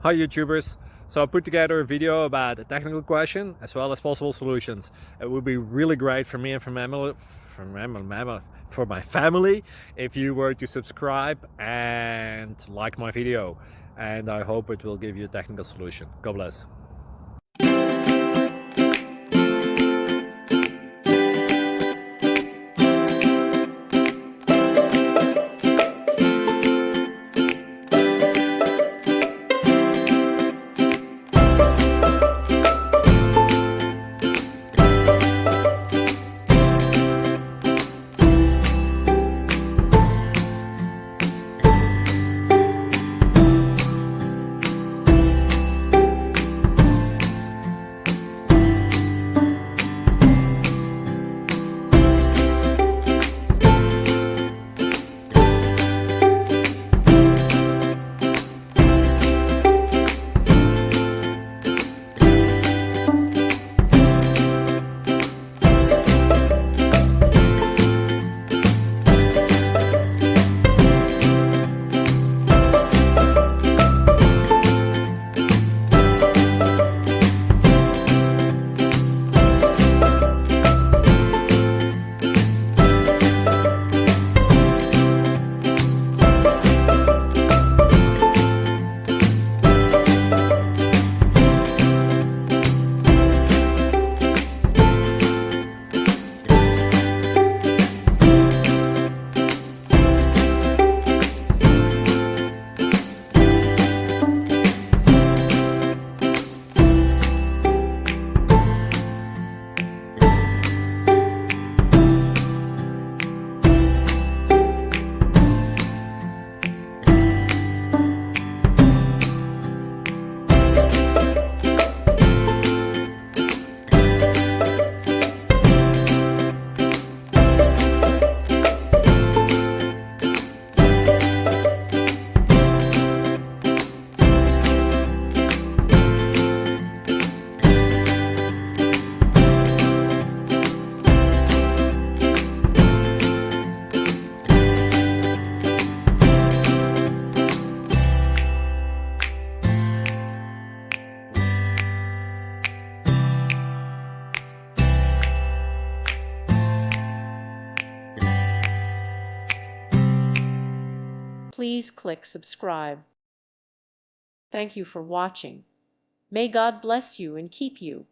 Hi YouTubers! So I put together a video about a technical question as well as possible solutions. It would be really great for me and for my family if you were to subscribe and like my video, and I hope it will give you a technical solution. God bless. Please click subscribe. Thank you for watching. May God bless you and keep you.